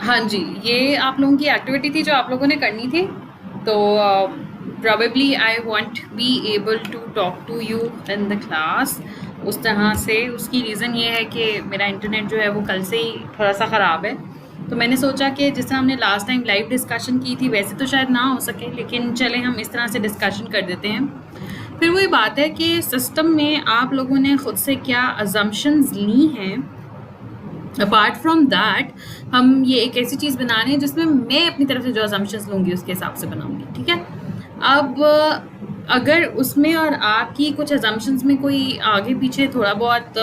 हाँ जी, ये आप लोगों की एक्टिविटी थी जो आप लोगों ने करनी थी। तो probably I want be able to talk to you in the class उस तरह से। उसकी रीज़न ये है कि मेरा इंटरनेट जो है वो कल से ही थोड़ा-सा ख़राब है। तो मैंने सोचा कि जिस तरह हमने लास्ट टाइम लाइव डिस्कशन की थी वैसे तो शायद ना हो सके, लेकिन चलें हम इस तरह से डिस्कशन कर देते हैं। फिर वही बात है कि सिस्टम में आप लोगों ने खुद से क्या असम्पशन्स ली हैं। अपार्ट फ्रॉम दैट हम ये एक ऐसी चीज़ बना रहे हैं जिसमें मैं अपनी तरफ से जो असम्पशन्स लूँगी उसके हिसाब से बनाऊँगी, ठीक है? अब अगर उसमें और आपकी कुछ असम्पशन्स में कोई आगे पीछे थोड़ा बहुत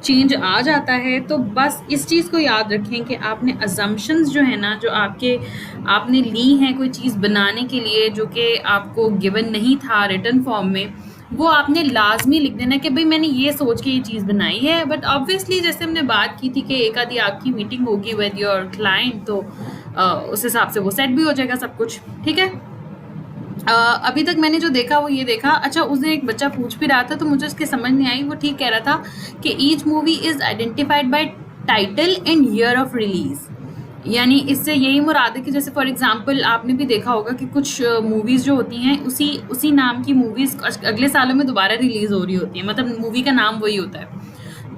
चेंज आ जाता है तो बस इस चीज़ को याद रखें कि आपने असम्पशन्स जो है ना, जो आपने ली हैं कोई चीज़ बनाने के लिए जो कि आपको गिवन नहीं था रिटन फॉर्म में, वो आपने लाजमी लिख देना कि भाई मैंने ये सोच के ये चीज़ बनाई है। बट ऑब्वियसली जैसे हमने बात की थी कि एक आधी आपकी मीटिंग होगी विद योर क्लाइंट, तो उस हिसाब से वो सेट भी हो जाएगा सब कुछ, ठीक है? अभी तक मैंने जो देखा वो ये देखा। अच्छा, उस दिन एक बच्चा पूछ भी रहा था तो मुझे उसकी समझ नहीं आई। वो ठीक कह रहा था कि each movie is identified by title and year of release. यानी इससे यही मुराद है कि जैसे फॉर एग्जांपल आपने भी देखा होगा कि कुछ मूवीज़ जो होती हैं उसी नाम की मूवीज़ अगले सालों में दोबारा रिलीज़ हो रही होती हैं, मतलब मूवी का नाम वही होता है।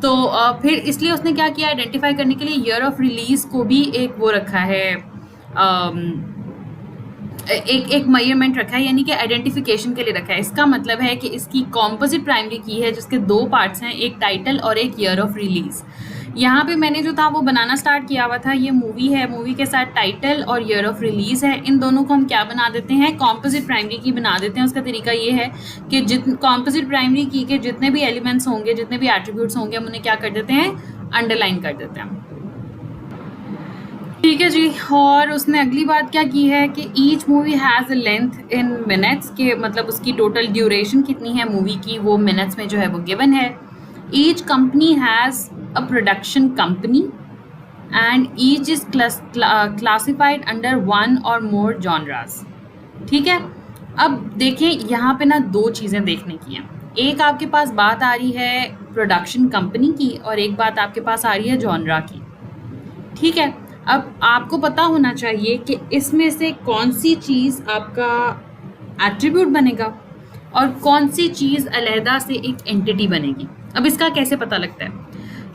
तो फिर इसलिए उसने क्या किया, आइडेंटिफाई करने के लिए ईयर ऑफ रिलीज़ को भी एक वो रखा है, एक मेजरमेंट रखा है, यानी कि आइडेंटिफिकेशन के लिए रखा है। इसका मतलब है कि इसकी कॉम्पोजिट प्राइमरी की है जिसके दो पार्ट्स हैं, एक टाइटल और एक ईयर ऑफ रिलीज़। यहाँ पे मैंने जो था वो बनाना स्टार्ट किया हुआ था। ये मूवी है, मूवी के साथ टाइटल और ईयर ऑफ रिलीज़ है। इन दोनों को हम क्या बना देते हैं, कॉम्पोजिट प्राइमरी की बना देते हैं। उसका तरीका ये है कि कॉम्पोजिट प्राइमरी की के जितने भी एलिमेंट्स होंगे, जितने भी एट्रीब्यूट्स होंगे, हम उन्हें क्या कर देते हैं, अंडरलाइन कर देते हैं, ठीक है जी। और उसने अगली बात क्या की है कि each movie has a length in minutes, के मतलब उसकी टोटल ड्यूरेशन कितनी है मूवी की, वो मिनट्स में जो है वो गिवन है। Each company has a production company and each is classified under one or more genres, ठीक है? अब देखें यहाँ पे ना दो चीज़ें देखने की हैं। एक आपके पास बात आ रही है प्रोडक्शन कंपनी की और एक बात आपके पास आ रही है जॉनरा की, ठीक है? अब आपको पता होना चाहिए कि इसमें से कौन सी चीज़ आपका एट्रीब्यूट बनेगा और कौन सी चीज़ अलहदा से एक एंटिटी बनेगी। अब इसका कैसे पता लगता है,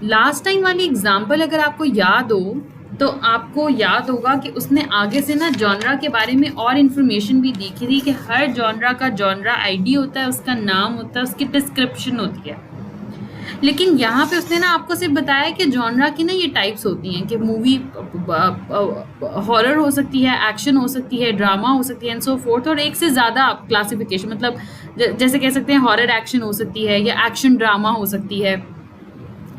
लास्ट टाइम वाली एग्जाम्पल अगर आपको याद हो तो आपको याद होगा कि उसने आगे से ना जॉनरा के बारे में और इन्फॉर्मेशन भी दी थी कि हर जॉनरा का जॉनरा आईडी होता है, उसका नाम होता है, उसकी डिस्क्रिप्शन होती है। लेकिन यहाँ पे उसने ना आपको सिर्फ बताया कि जॉनरा की ना ये टाइप्स होती हैं कि मूवी हॉरर हो सकती है, एक्शन हो सकती है, ड्रामा हो सकती है एंड सो फोर्थ, और एक से ज़्यादा क्लासिफिकेशन, मतलब जैसे कह सकते हैं हॉरर एक्शन हो सकती है या एक्शन ड्रामा हो सकती है,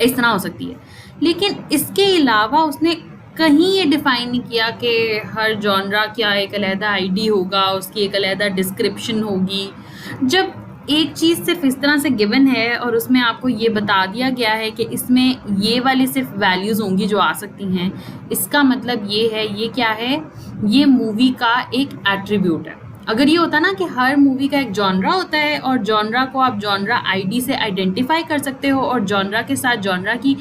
इस तरह हो सकती है। लेकिन इसके अलावा उसने कहीं ये डिफाइन नहीं किया कि हर जॉनरा क्या एक अलहदा आईडी होगा, उसकी एक अलहदा डिस्क्रिप्शन होगी। जब एक चीज़ सिर्फ इस तरह से गिवन है और उसमें आपको ये बता दिया गया है कि इसमें ये वाली सिर्फ वैल्यूज़ होंगी जो आ सकती हैं, इसका मतलब ये है, ये क्या है, ये मूवी का एक एट्रीब्यूट है। अगर ये होता ना कि हर मूवी का एक जॉनरा होता है और जॉनरा को आप जॉनरा आईडी से आइडेंटिफाई कर सकते हो और जॉनरा के साथ जॉनरा की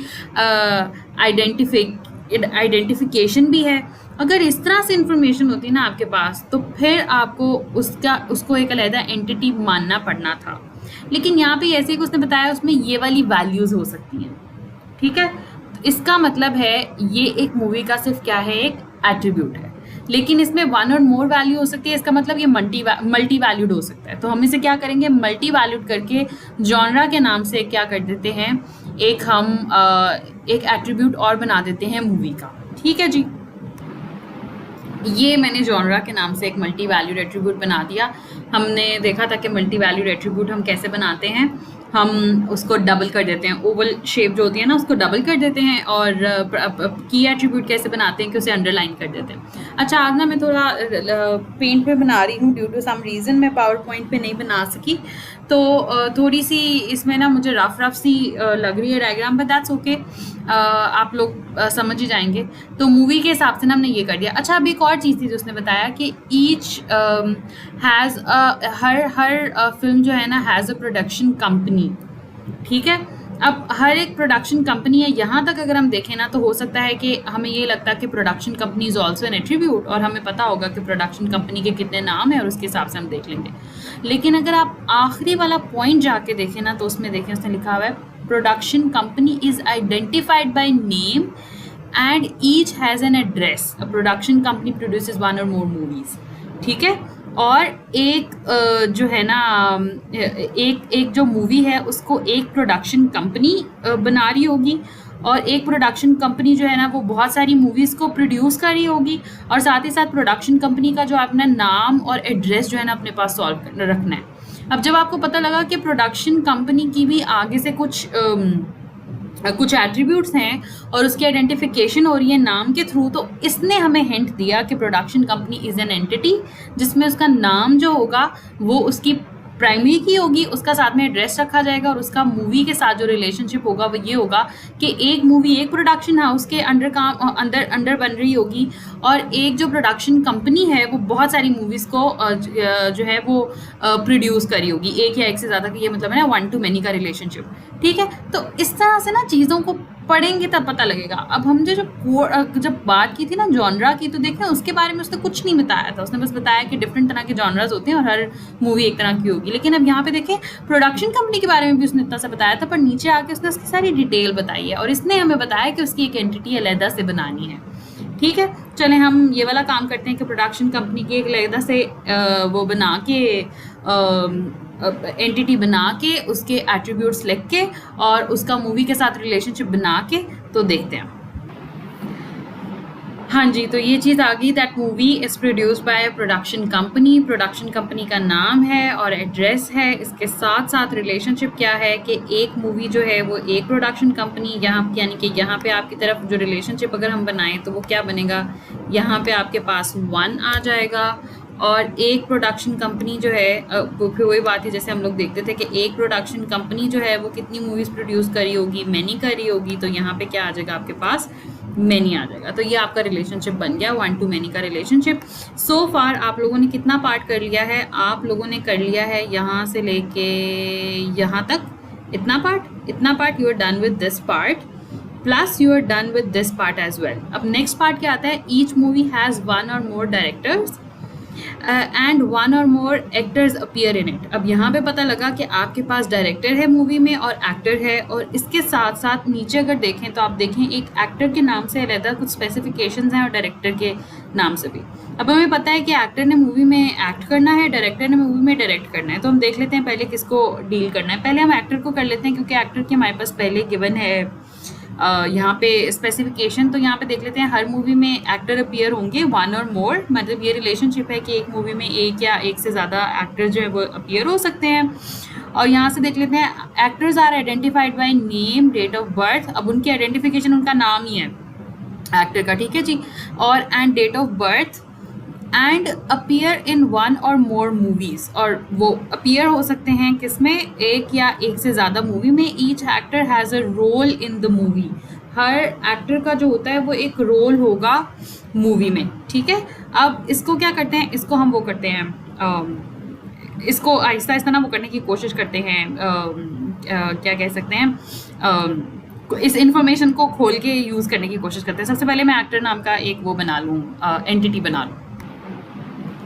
आइडेंटिफिकेशन भी है, अगर इस तरह से इंफॉर्मेशन होती ना आपके पास तो फिर आपको उसको एक अलहदा एंटिटी मानना पड़ना था। लेकिन यहाँ पे ऐसे ही उसने बताया उसमें ये वाली वैल्यूज़ हो सकती हैं, ठीक है? तो इसका मतलब है ये एक मूवी का सिर्फ क्या है, एक एट्रीब्यूट है। लेकिन इसमें वन और मोर वैल्यू हो सकती है, इसका मतलब ये मल्टी वैल्यूड हो सकता है। तो हम इसे क्या करेंगे, मल्टी वैल्यूड करके जॉनरा के नाम से क्या कर देते हैं, एक एट्रीब्यूट और बना देते हैं मूवी का, ठीक है जी। ये मैंने जॉनरा के नाम से एक मल्टी वैल्यूड एट्रीब्यूट बना दिया। हमने देखा था कि मल्टी वैल्यूड एट्रीब्यूट हम कैसे बनाते हैं, हम उसको डबल कर देते हैं, ओवल शेप जो होती है ना उसको डबल कर देते हैं, और की एट्रीब्यूट कैसे बनाते हैं कि उसे अंडरलाइन कर देते हैं। अच्छा, आज ना मैं थोड़ा पेंट पे बना रही हूँ, ड्यू टू सम रीज़न मैं पावर पॉइंट पे नहीं बना सकी, तो थोड़ी सी इसमें ना मुझे रफ सी लग रही है डायग्राम, बट दैट्स ओके, आप लोग समझ ही जाएंगे। तो मूवी के हिसाब से ना हमने ये कर दिया। अच्छा, अब एक और चीज़ थी जो उसने बताया कि ईच हैज़ हर फिल्म जो है ना हैज़ अ प्रोडक्शन कंपनी, ठीक है? अब हर एक प्रोडक्शन कंपनी है, यहाँ तक अगर हम देखें ना तो हो सकता है कि हमें ये लगता है कि production company is also an attribute, और हमें पता होगा कि प्रोडक्शन कंपनी के कितने नाम हैं और उसके हिसाब से हम देख लेंगे। लेकिन अगर आप आखिरी वाला पॉइंट जाके देखें ना तो उसमें देखें, उसने लिखा हुआ है production company is identified by name and each has an address. A production company produces one or more movies, ठीक है। और एक जो है ना एक जो मूवी है उसको एक प्रोडक्शन कंपनी बना रही होगी, और एक प्रोडक्शन कंपनी जो है ना वो बहुत सारी मूवीज़ को प्रोड्यूस कर रही होगी, और साथ ही साथ प्रोडक्शन कंपनी का जो अपना नाम और एड्रेस जो है ना अपने पास सॉल्व रखना है। अब जब आपको पता लगा कि प्रोडक्शन कंपनी की भी आगे से कुछ एट्रीब्यूट्स हैं और उसकी आइडेंटिफिकेशन हो रही है नाम के थ्रू, तो इसने हमें हिंट दिया कि production company is an entity जिसमें उसका नाम जो होगा वो उसकी प्राइमरी की होगी, उसका साथ में एड्रेस रखा जाएगा, और उसका मूवी के साथ जो रिलेशनशिप होगा वो ये होगा कि एक मूवी एक प्रोडक्शन हाउस के अंडर बन रही होगी, और एक जो प्रोडक्शन कंपनी है वो बहुत सारी मूवीज़ को जो है वो प्रोड्यूस करी होगी, एक या एक से ज़्यादा की, ये मतलब है ना वन टू मैनी का रिलेशनशिप, ठीक है। तो इस तरह से ना चीज़ों को पढ़ेंगे तब पता लगेगा। अब हमने जब बात की थी ना जॉनरा की, तो देखें उसके बारे में उसने कुछ नहीं बताया था, उसने बस बताया कि डिफरेंट तरह के जॉनरास होते हैं और हर मूवी एक तरह की होगी। लेकिन अब यहाँ पे देखें प्रोडक्शन कंपनी के बारे में भी उसने इतना सा बताया था, पर नीचे आके उसने उसकी सारी डिटेल बताई है, और इसने हमें बताया कि उसकी एक एंटिटी अलहदा से बनानी है, ठीक है। चलें हम ये वाला काम करते हैं कि प्रोडक्शन कंपनी की एक अलहदा से वो बना के एंटिटी बना के उसके एट्रीब्यूट्स लिख के और उसका मूवी के साथ रिलेशनशिप बना के तो देखते हैं। हाँ जी, तो ये चीज़ आ गई that movie is produced by production company. Production company का नाम है और एड्रेस है, इसके साथ साथ रिलेशनशिप क्या है कि एक मूवी जो है वो एक प्रोडक्शन कंपनी, यहाँ यानी कि यहाँ पे आपकी तरफ जो रिलेशनशिप अगर हम बनाएं तो वो क्या बनेगा, यहाँ पे आपके पास 1 आ जाएगा, और एक प्रोडक्शन कंपनी जो है फिर वही बात है जैसे हम लोग देखते थे कि एक प्रोडक्शन कंपनी जो है वो कितनी मूवीज़ प्रोड्यूस करी होगी, मैनी करी होगी, तो यहाँ पे क्या आ जाएगा आपके पास, मैनी आ जाएगा। तो ये आपका रिलेशनशिप बन गया 1 to many का रिलेशनशिप। सो फार आप लोगों ने कितना पार्ट कर लिया है, आप लोगों ने कर लिया है यहाँ से लेके यहाँ तक, इतना part you are done with this part, plus you are done with this part as well. अब नेक्स्ट पार्ट क्या आता है, each movie has 1 or more directors and 1 or more actors appear in it. अब यहाँ पे पता लगा कि आपके पास डायरेक्टर है मूवी में और एक्टर है, और इसके साथ साथ नीचे अगर देखें तो आप देखें एक एक्टर के नाम से अलग कुछ स्पेसिफिकेशंस हैं और डायरेक्टर के नाम से भी। अब हमें पता है कि एक्टर ने मूवी में एक्ट करना है, डायरेक्टर ने मूवी में डायरेक्ट करना है, तो हम देख लेते हैं पहले किसको डील करना है। पहले हम एक्टर को कर लेते हैं क्योंकि एक्टर के हमारे पास पहले गिवन है यहाँ पे स्पेसिफिकेशन। तो यहाँ पे देख लेते हैं हर मूवी में एक्टर अपीयर होंगे 1 or more, मतलब ये रिलेशनशिप है कि एक मूवी में एक या एक से ज़्यादा एक्टर जो है वो अपीयर हो सकते हैं। और यहाँ से देख लेते हैं actors are identified by name, date of birth. अब उनकी आइडेंटिफिकेशन उनका नाम ही है एक्टर का, ठीक है जी, और and date of birth and appear in 1 or more movies, और वो अपीयर हो सकते हैं किसमें, एक या एक से ज़्यादा मूवी में। Each actor has a role in the movie, हर एक्टर का जो होता है वो एक रोल होगा मूवी में, ठीक है। अब इसको क्या करते हैं, इसको हम वो करते हैं, इसको आहिस्ता आहिस्ता ना वो करने की कोशिश करते हैं, क्या कह सकते हैं, इस इंफॉर्मेशन को खोल के यूज़ करने की कोशिश करते हैं। सबसे पहले मैं एक्टर नाम का एक वो बना लूँ, एंटिटी बना लूँ।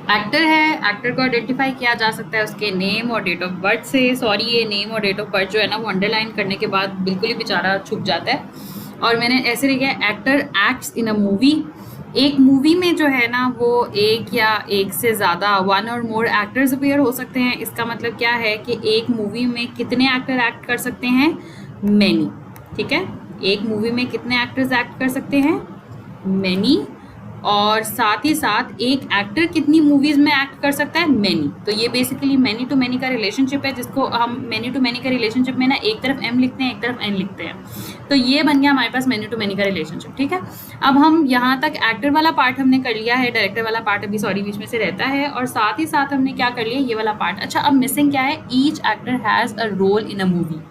एक्टर है, एक्टर को आइडेंटिफाई किया जा सकता है उसके नेम और डेट ऑफ बर्थ से। सॉरी, ये नेम और डेट ऑफ बर्थ जो है ना वो अंडरलाइन करने के बाद बिल्कुल ही बेचारा छुप जाता है, और मैंने ऐसे लिखा है actor acts in a movie. एक मूवी में जो है ना वो एक या एक से ज़्यादा 1 or more एक्टर्स अपीयर हो सकते हैं। इसका मतलब क्या है कि एक मूवी में कितने एक्टर एक्ट कर सकते हैं, मैनी, ठीक है। एक मूवी में कितने एक्टर्स एक्ट कर सकते हैं, मैनी, और साथ ही साथ एक एक्टर कितनी मूवीज़ में एक्ट कर सकता है, मैनी। तो ये बेसिकली मैनी टू मैनी का रिलेशनशिप है, जिसको हम मैनी टू मैनी का रिलेशनशिप में ना एक तरफ एम लिखते हैं एक तरफ एन लिखते हैं, तो ये बन गया हमारे पास मैनी टू मैनी का रिलेशनशिप, ठीक है। अब हम यहाँ तक एक्टर वाला पार्ट हमने कर लिया है, डायरेक्टर वाला पार्ट अभी सॉरी बीच में से रहता है, और साथ ही साथ हमने क्या कर लिया, ये वाला पार्ट। अच्छा, अब मिसिंग क्या है, each actor has a role in a movie.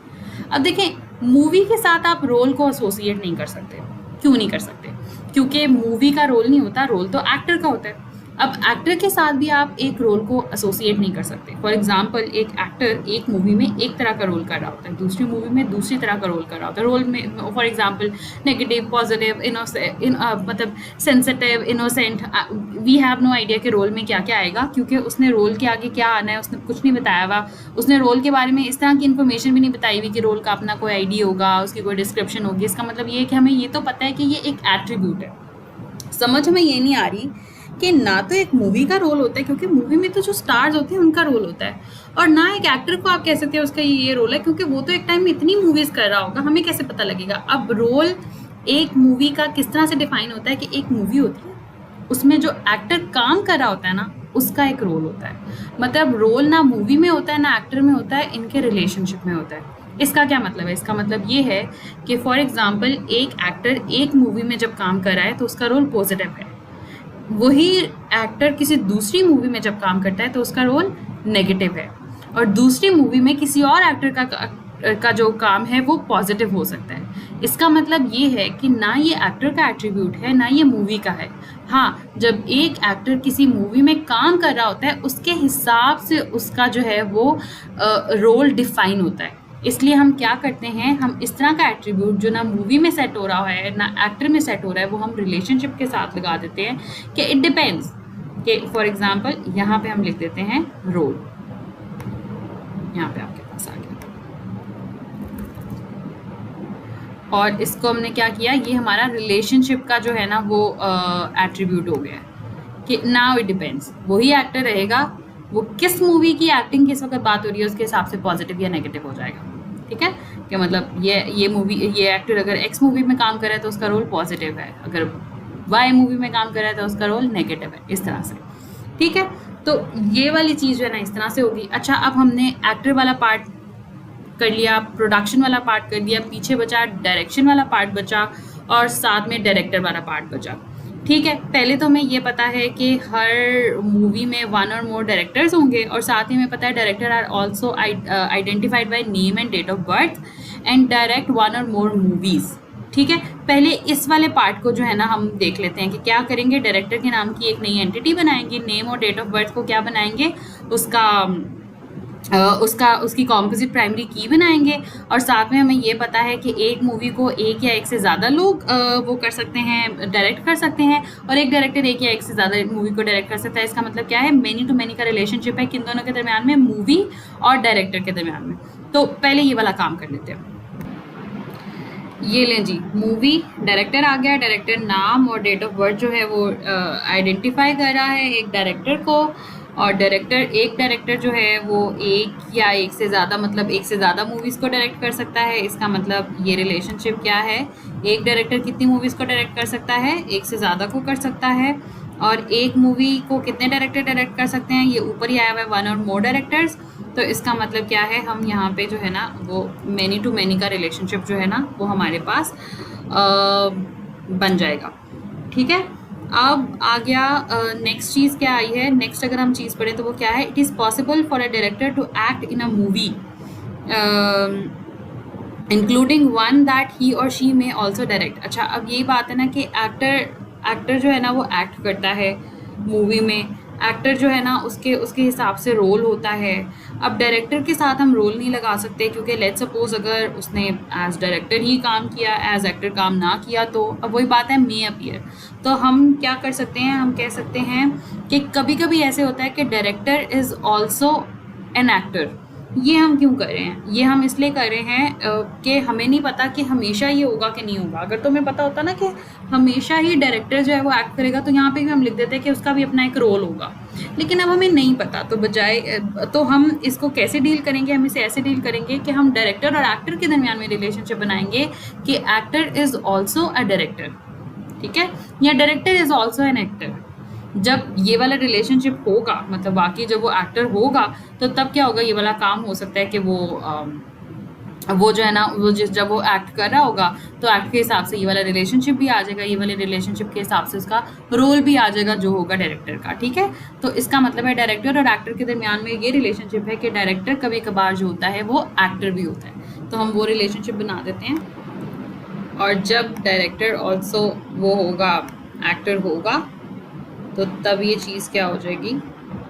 अब देखें, मूवी के साथ आप रोल को एसोसिएट नहीं कर सकते। क्यों नहीं कर सकते, क्योंकि मूवी का रोल नहीं होता, रोल तो एक्टर का होता है। अब एक्टर के साथ भी आप एक रोल को एसोसिएट नहीं कर सकते। फॉर एग्जांपल एक एक्टर एक मूवी में एक तरह का रोल कर रहा होता है, दूसरी मूवी में दूसरी तरह का रोल कर रहा होता है। रोल में फॉर एग्जांपल नेगेटिव, पॉजिटिव, मतलब sensitive, innocent, we have no idea कि रोल में क्या क्या आएगा, क्योंकि उसने रोल के आगे क्या आना है उसने कुछ नहीं बताया हुआ। उसने रोल के बारे में इस तरह की इन्फॉर्मेशन भी नहीं बताई हुई कि रोल का अपना कोई आईडी होगा, उसकी कोई डिस्क्रिप्शन होगी। इसका मतलब ये है कि हमें ये तो पता है कि ये एक एट्रीब्यूट है। समझ में ये नहीं आ रही कि ना तो एक मूवी का रोल होता है, क्योंकि मूवी में तो जो स्टार्स होते हैं उनका रोल होता है, और ना एक एक्टर को आप कह सकते हैं उसका ये रोल है, क्योंकि वो तो एक टाइम में इतनी मूवीज कर रहा होगा, हमें कैसे पता लगेगा। अब रोल एक मूवी का किस तरह से डिफाइन होता है कि एक मूवी होती है, उसमें जो एक्टर काम कर रहा होता है ना, उसका एक रोल होता है। मतलब रोल ना मूवी में होता है ना एक्टर में होता है, इनके रिलेशनशिप में होता है। इसका क्या मतलब है? इसका मतलब ये है कि फॉर एग्जाम्पल एक एक्टर एक मूवी में जब काम कर रहा है तो उसका रोल पॉजिटिव है, वही एक्टर किसी दूसरी मूवी में जब काम करता है तो उसका रोल नेगेटिव है, और दूसरी मूवी में किसी और एक्टर का जो काम है वो पॉजिटिव हो सकता है। इसका मतलब ये है कि ना ये एक्टर का एट्रीब्यूट है ना ये मूवी का है। हाँ, जब एक एक्टर किसी मूवी में काम कर रहा होता है उसके हिसाब से उसका जो है वो रोल डिफाइन होता है। इसलिए हम क्या करते हैं, हम इस तरह का एट्रीब्यूट जो ना मूवी में सेट हो रहा है ना एक्टर में सेट हो रहा है, वो हम रिलेशनशिप के साथ लगा देते हैं कि इट डिपेंड्स। कि फॉर एग्जांपल यहाँ पे हम लिख देते हैं रोल, यहाँ पे आपके पास आ गया, और इसको हमने क्या किया, ये हमारा रिलेशनशिप का जो है ना वो एट्रीब्यूट हो गया कि नाउ इट डिपेंड्स। वही एक्टर रहेगा, वो किस मूवी की एक्टिंग किस वक्त बात हो रही है उसके हिसाब से पॉजिटिव या नेगेटिव हो जाएगा। ठीक है, कि मतलब ये मूवी, ये एक्टर अगर एक्स मूवी में काम कर रहा है तो उसका रोल पॉजिटिव है, अगर वाई मूवी में काम कर रहा है तो उसका रोल नेगेटिव है, इस तरह से। ठीक है, तो ये वाली चीज़ जो है ना इस तरह से होगी। अच्छा, अब हमने एक्टर वाला पार्ट कर लिया, प्रोडक्शन वाला पार्ट कर दिया, पीछे बचा डायरेक्शन वाला पार्ट बचा, और साथ में डायरेक्टर वाला पार्ट बचा। ठीक है, पहले तो हमें ये पता है कि हर मूवी में वन और मोर डायरेक्टर्स होंगे, और साथ ही हमें पता है director are also identified by name and date of birth and direct one or more movies. ठीक है, पहले इस वाले पार्ट को जो है ना हम देख लेते हैं कि क्या करेंगे। डायरेक्टर के नाम की एक नई एंटिटी बनाएंगे, नेम और डेट ऑफ बर्थ को क्या बनाएंगे, उसकी कॉम्पोजिट प्राइमरी की बनाएंगे, और साथ में हमें ये पता है कि एक मूवी को एक या एक से ज़्यादा लोग वो कर सकते हैं, डायरेक्ट कर सकते हैं, और एक डायरेक्टर एक या एक से ज़्यादा मूवी को डायरेक्ट कर सकता है। इसका मतलब क्या है, मेनी टू मेनी का रिलेशनशिप है किन दोनों के दरमियान में, मूवी और डायरेक्टर के दरमियान में। तो पहले ये वाला काम कर लेते हैं। ये लें जी, मूवी, डायरेक्टर आ गया, डायरेक्टर नाम और डेट ऑफ बर्थ जो है वो आइडेंटिफाई कर रहा है एक डायरेक्टर को, और एक डायरेक्टर जो है वो एक या एक से ज़्यादा, मतलब एक से ज़्यादा मूवीज़ को डायरेक्ट कर सकता है। इसका मतलब ये रिलेशनशिप क्या है, एक डायरेक्टर कितनी मूवीज़ को डायरेक्ट कर सकता है, एक से ज़्यादा को कर सकता है, और एक मूवी को कितने डायरेक्टर डायरेक्ट कर सकते हैं, ये ऊपर ही आया हुआ है वन और मोर डायरेक्टर्स। तो इसका मतलब क्या है, हम यहाँ पे जो है ना वो मेनी टू मेनी का रिलेशनशिप जो है ना वो हमारे पास बन जाएगा। ठीक है, अब आ गया नेक्स्ट चीज़ क्या आई है। नेक्स्ट अगर हम चीज़ पढ़ें तो वो क्या है, it is possible for a director to act in a movie including one that he or she में ऑल्सो डायरेक्ट। अच्छा, अब यही बात है ना कि एक्टर जो है ना वो एक्ट करता है मूवी में, एक्टर जो है ना उसके हिसाब से रोल होता है। अब डायरेक्टर के साथ हम रोल नहीं लगा सकते, क्योंकि लेट्स सपोज अगर उसने एज डायरेक्टर ही काम किया, एज एक्टर काम ना किया, तो अब वही बात है मे अपीयर। तो हम क्या कर सकते हैं, हम कह सकते हैं कि कभी कभी ऐसे होता है कि director is also an actor. ये हम क्यों कर रहे हैं, ये हम इसलिए कर रहे हैं कि हमें नहीं पता कि हमेशा ये होगा कि नहीं होगा। अगर तो हमें पता होता ना कि हमेशा ही डायरेक्टर जो है वो एक्ट करेगा, तो यहाँ पे भी हम लिख देते हैं कि उसका भी अपना एक रोल होगा। लेकिन अब हमें नहीं पता, तो हम इसको कैसे डील करेंगे, हम इसे ऐसे डील करेंगे कि हम डायरेक्टर और एक्टर के दरमियान में रिलेशनशिप बनाएंगे कि actor is also a director. ठीक है, या director is also an actor. जब ये वाला रिलेशनशिप होगा, मतलब बाकी जब वो एक्टर होगा, तो तब क्या होगा, ये वाला काम हो सकता है कि वो जो है ना वो जब वो एक्ट कर रहा होगा तो एक्ट के हिसाब से ये वाला रिलेशनशिप भी आ जाएगा, ये वाले रिलेशनशिप के हिसाब से उसका रोल भी आ जाएगा जो होगा डायरेक्टर का। ठीक है, तो इसका मतलब है डायरेक्टर और एक्टर के दरमियान में ये रिलेशनशिप है कि डायरेक्टर कभी कभार जो होता है वो एक्टर भी होता है, तो हम वो रिलेशनशिप बना देते हैं। और जब डायरेक्टर ऑल्सो वो होगा, एक्टर होगा, तो तब ये चीज़ क्या हो जाएगी,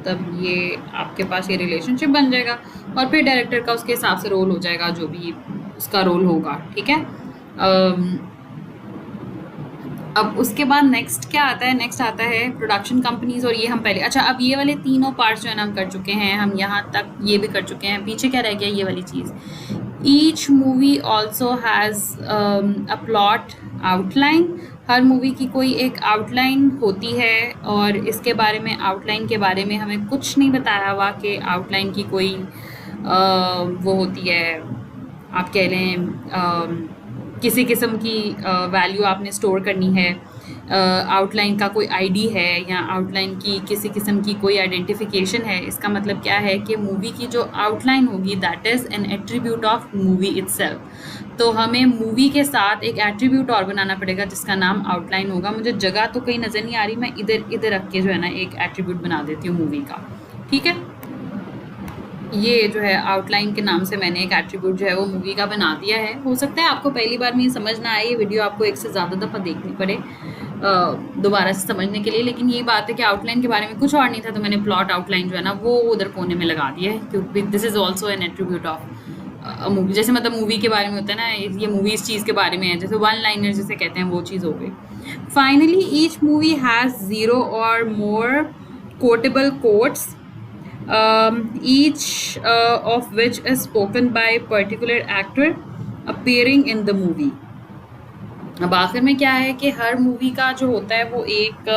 तब ये आपके पास ये रिलेशनशिप बन जाएगा और फिर डायरेक्टर का उसके हिसाब से रोल हो जाएगा, जो भी उसका रोल होगा, ठीक है। अब उसके बाद नेक्स्ट क्या आता है, नेक्स्ट आता है प्रोडक्शन कंपनीज। और ये हम पहले, अच्छा अब ये वाले तीनों पार्ट्स जो है ना हम कर चुके हैं, हम यहाँ तक ये भी कर चुके हैं। पीछे क्या रह गया, ये वाली चीज़, each movie also has a plot outline. हर मूवी की कोई एक आउटलाइन होती है और इसके बारे में, आउटलाइन के बारे में हमें कुछ नहीं बताया हुआ कि आउटलाइन की कोई वो होती है, आप कह लें किसी किस्म की वैल्यू आपने स्टोर करनी है, आउटलाइन का कोई आईडी है या आउटलाइन की किसी किस्म की कोई आइडेंटिफिकेशन है। इसका मतलब क्या है कि मूवी की जो आउटलाइन होगी that is an attribute of movie itself. तो हमें मूवी के साथ एक एट्रीब्यूट और बनाना पड़ेगा जिसका नाम आउटलाइन होगा। मुझे जगह तो कहीं नज़र नहीं आ रही, मैं इधर इधर रख के जो है ना एक एट्रीब्यूट बना देती हूँ मूवी का, ठीक है। ये जो है आउटलाइन के नाम से मैंने एक एट्रीब्यूट जो है वो मूवी का बना दिया है। हो सकता है आपको पहली बार में ये समझ ना आए, ये वीडियो आपको एक से ज़्यादा दफ़ा देखनी पड़े दोबारा से समझने के लिए, लेकिन ये बात है कि आउटलाइन के बारे में कुछ और नहीं था, तो मैंने प्लॉट आउटलाइन जो है ना वो उधर कोने में लगा दिया है, क्योंकि this is also an attribute of movie. जैसे मतलब मूवी के बारे में होता है ना, ये मूवी इस चीज़ के बारे में है, जैसे वन लाइनर जिसे कहते हैं वो चीज़ हो गई। फाइनली ईच मूवी हैज़ 0 और more quotable quotes, each of which is spoken by a particular actor appearing in the movie। अब आखिर में क्या है कि हर मूवी का जो होता है वो एक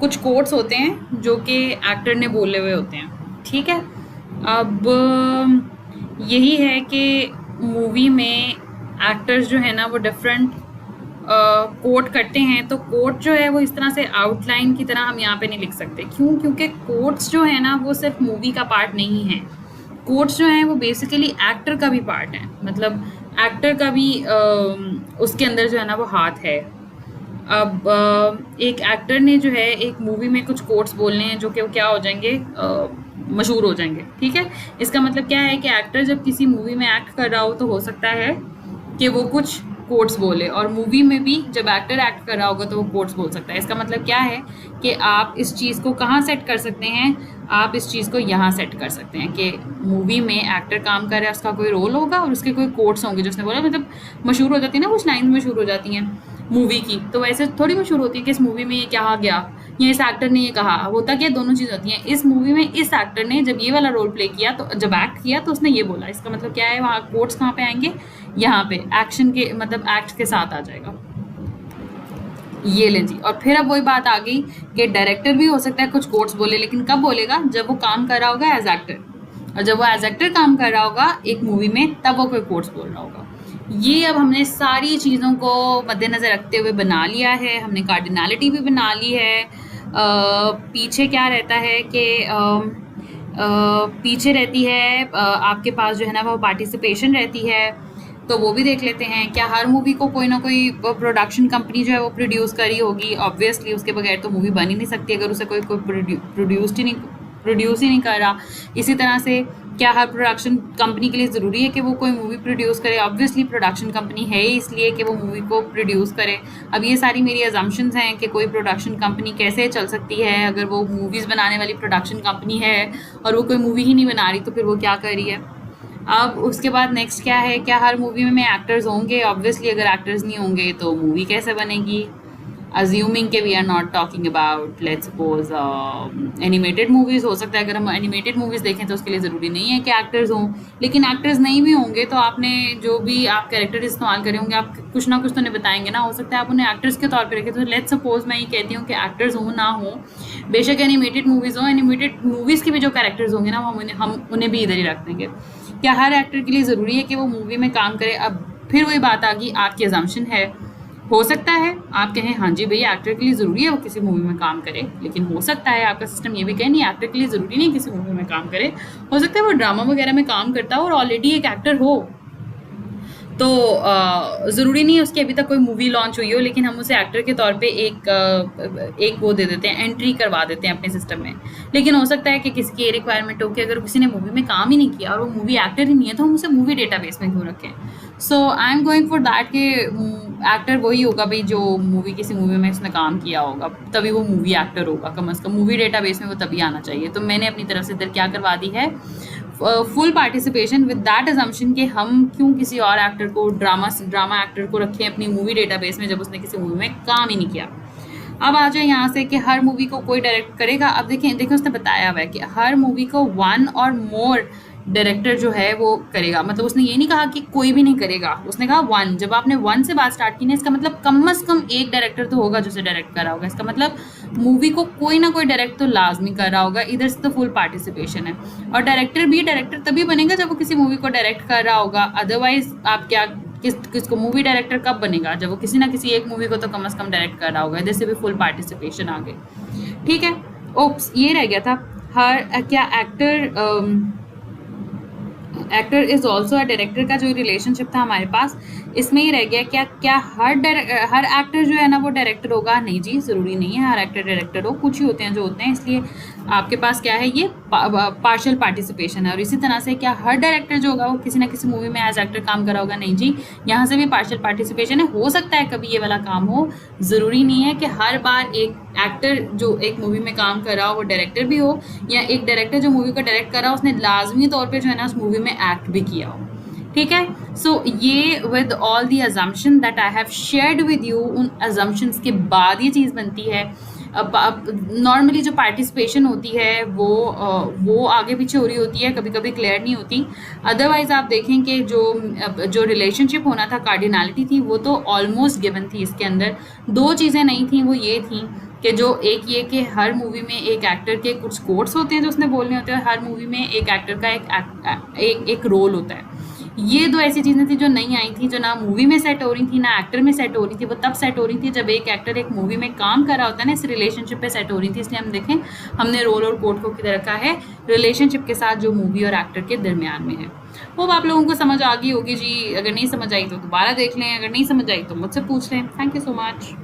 कुछ कोट्स होते हैं जो कि एक्टर ने बोले हुए होते हैं, ठीक है। अब यही है कि मूवी में एक्टर्स जो है ना वो डिफरेंट कोट करते हैं, तो कोट जो है वो इस तरह से आउटलाइन की तरह हम यहाँ पे नहीं लिख सकते। क्यों? क्योंकि कोट्स जो है ना वो सिर्फ मूवी का पार्ट नहीं है। कोट्स जो हैं वो बेसिकली एक्टर का भी पार्ट है, मतलब एक्टर का भी उसके अंदर जो है ना वो हाथ है। अब एक एक्टर ने जो है एक मूवी में कुछ कोट्स बोलने हैं जो कि वो क्या हो जाएंगे, मशहूर हो जाएंगे, ठीक है। इसका मतलब क्या है कि एक्टर जब किसी मूवी में एक्ट कर रहा हो तो हो सकता है कि वो कुछ कोट्स बोले, और मूवी में भी जब एक्टर एक्ट कर रहा होगा तो वो कोट्स बोल सकता है। इसका मतलब क्या है कि आप इस चीज़ को कहाँ सेट कर सकते हैं, आप इस चीज़ को यहाँ सेट कर सकते हैं कि मूवी में एक्टर काम कर रहा है, उसका कोई रोल होगा और उसके कोई कोट्स होंगे जो उसने बोला। मतलब मशहूर हो जाती है ना, कुछ लाइन मशहूर हो जाती हैं मूवी की, तो वैसे थोड़ी मशहूर होती है कि इस मूवी में ये कहा गया या इस एक्टर ने ये कहा। होता क्या, दोनों चीज़ होती हैं। इस मूवी में इस एक्टर ने जब ये वाला रोल प्ले किया, तो जब एक्ट किया तो उसने ये बोला। इसका मतलब क्या है, वहाँ कोट्स कहाँ पे आएंगे, यहाँ पे एक्शन के मतलब एक्ट के साथ आ जाएगा। ये लें जी। और फिर अब वही बात आ गई कि डायरेक्टर भी हो सकता है कुछ कोट्स बोले, लेकिन कब बोलेगा, जब वो काम कर रहा होगा एज एक्टर, और जब वो एज एक्टर काम कर रहा होगा एक मूवी में तब वो कोई कोट्स बोल रहा होगा। ये अब हमने सारी चीज़ों को मद्देनज़र रखते हुए बना लिया है, हमने कार्डिनलिटी भी बना ली है। पीछे क्या रहता है कि पीछे रहती है आपके पास जो है ना वो पार्टिसिपेशन रहती है, तो वो भी देख लेते हैं। क्या हर मूवी को कोई ना कोई प्रोडक्शन कंपनी जो है वो प्रोड्यूस करी होगी? ऑब्वियसली, उसके बगैर तो मूवी बन ही नहीं सकती अगर उसे कोई प्रोड्यूस ही नहीं कर रहा। इसी तरह से क्या हर प्रोडक्शन कंपनी के लिए ज़रूरी है कि वो कोई मूवी प्रोड्यूस करे? ऑब्वियसली प्रोडक्शन कंपनी है ही इसलिए कि वो मूवी को प्रोड्यूस करे। अब ये सारी मेरी अजम्पशंस हैं कि कोई प्रोडक्शन कंपनी कैसे चल सकती है अगर वो मूवीज़ बनाने वाली प्रोडक्शन कंपनी है और वो कोई मूवी ही नहीं बना रही, तो फिर वो क्या कर रही है। अब उसके बाद नेक्स्ट क्या है, क्या हर मूवी में एक्टर्स होंगे? ऑब्वियसली अगर एक्टर्स नहीं होंगे तो मूवी कैसे बनेगी? अज्यूमिंग के we are not talking about let's suppose animated movies. हो सकता है अगर हम एनिमेटेड मूवीज़ देखें तो उसके लिए ज़रूरी नहीं है कि एक्टर्स हों, लेकिन एक्टर्स नहीं भी होंगे तो आपने जो भी आप कैरेक्टर इस्तेमाल करे होंगे आप कुछ ना कुछ तो उन्हें बताएंगे ना। हो सकता है आप उन्हें एक्टर्स के तौर पर रखें। तो लेट्स सपोज मैं ये कहती हूँ कि एक्टर्स हों ना हो, बेशक एनिमेटेड मूवीज़ हों, एनिमेटेड मूवीज़ के भी जो कैरेक्टर्स होंगे ना हम उन्हें भी इधर ही रख देंगे। क्या हर एक्टर के लिए ज़रूरी है कि वो मूवी में काम करे? अब फिर वही बात आ गई, आपकी अजम्पशन है। हो सकता है आप कहें हाँ जी भैया एक्टर के लिए ज़रूरी है वो किसी मूवी में काम करे, लेकिन हो सकता है आपका सिस्टम ये भी कहे नहीं, एक्टर के लिए ज़रूरी नहीं किसी मूवी में काम करे। हो सकता है वो ड्रामा वगैरह में काम करता हो और ऑलरेडी एक एक्टर हो, तो ज़रूरी नहीं है उसकी अभी तक कोई मूवी लॉन्च हुई हो, लेकिन हम उसे एक्टर के तौर पे एक वो दे देते हैं, एंट्री करवा देते हैं अपने सिस्टम में। लेकिन हो सकता है कि किसी की ये रिक्वायरमेंट हो कि अगर किसी ने मूवी में काम ही नहीं किया और वो मूवी एक्टर ही नहीं है, तो हम उसे मूवी डेटाबेस में क्यों रखें? So I am going for that कि एक्टर वही होगा भाई जो किसी मूवी में उसने काम किया होगा, तभी वो मूवी एक्टर होगा। कम से कम मूवी डेटाबेस में वो तभी आना चाहिए। तो मैंने अपनी तरफ से इधर क्या करवा दी है, full participation with that assumption कि हम क्यों किसी और एक्टर को, ड्रामा एक्टर को रखें अपनी मूवी डेटाबेस में जब उसने किसी मूवी में काम ही नहीं किया। अब आ जाए यहाँ से कि हर मूवी को कोई डायरेक्ट करेगा। अब देखें उसने बताया हुआ है कि हर मूवी को 1 और मोर डायरेक्टर जो है वो करेगा। मतलब उसने ये नहीं कहा कि कोई भी नहीं करेगा, उसने कहा 1। जब आपने 1 से बात स्टार्ट की ना, इसका मतलब कम से कम एक डायरेक्टर तो होगा जो उसे डायरेक्ट कर रहा होगा। इसका मतलब मूवी को कोई ना कोई डायरेक्ट तो लाजमी कर रहा होगा। इधर से तो फुल पार्टिसिपेशन है। और डायरेक्टर तभी बनेगा जब वो किसी मूवी को डायरेक्ट कर रहा होगा। अदरवाइज आप क्या किसको मूवी डायरेक्टर कब बनेगा? जब वो किसी ना किसी एक मूवी को तो कम से कम डायरेक्ट कर रहा होगा। इधर से भी फुल पार्टिसिपेशन आ गई। ठीक है, ओप्स, ये रह गया था क्या actor is also a director का जो रिलेशनशिप था हमारे पास, इसमें ही रह गया क्या हर एक्टर जो है ना वो डायरेक्टर होगा? नहीं जी, ज़रूरी नहीं है हर एक्टर डायरेक्टर हो। कुछ ही होते हैं जो होते हैं। इसलिए आपके पास क्या है, ये पार्शियल पार्टिसिपेशन है। और इसी तरह से क्या हर डायरेक्टर जो होगा वो किसी ना किसी मूवी में एज एक्टर काम करा होगा? नहीं जी, यहाँ से भी पार्शियल पार्टिसिपेशन है। हो सकता है कभी ये वाला काम हो, ज़रूरी नहीं है कि हर बार एक एक्टर जो एक मूवी में काम कर रहा हो वो डायरेक्टर भी हो, या एक डायरेक्टर जो मूवी को डायरेक्ट कर रहा हो उसने लाजमी तौर पे जो है ना उस मूवी में एक्ट भी किया हो। ठीक है, सो ये with all the assumption that I have shared with you, उन अजम्पशंस के बाद ये चीज़ बनती है। अब नॉर्मली जो पार्टिसिपेशन होती है वो आगे पीछे हो रही होती है, कभी कभी क्लियर नहीं होती। अदरवाइज आप देखें कि जो रिलेशनशिप होना था, कार्डिनलिटी थी, वो तो ऑलमोस्ट गिवन थी। इसके अंदर 2 चीज़ें नहीं थी, वो ये थी कि जो एक ये कि हर मूवी में एक एक्टर के कुछ कोट्स होते हैं जो उसने बोलने होते हैं, और हर मूवी में एक एक्टर का एक रोल होता है। ये 2 ऐसी चीज़ें थी जो नहीं आई थी, जो ना मूवी में सेट हो रही थी ना एक्टर में सेट हो रही थी। वो तब सेट हो रही थी जब एक एक्टर एक मूवी में काम कर रहा होता है ना, इस रिलेशनशिप पे सेट हो रही थी। इसलिए हम देखें, हमने रोल और कोट को किधर रखा है, रिलेशनशिप के साथ जो मूवी और एक्टर के दरमियान में है। वो आप लोगों को समझ आ गई होगी जी। अगर नहीं समझ आई तो दोबारा देख लें, अगर नहीं समझ आई तो मुझसे पूछ लें। Thank you so much.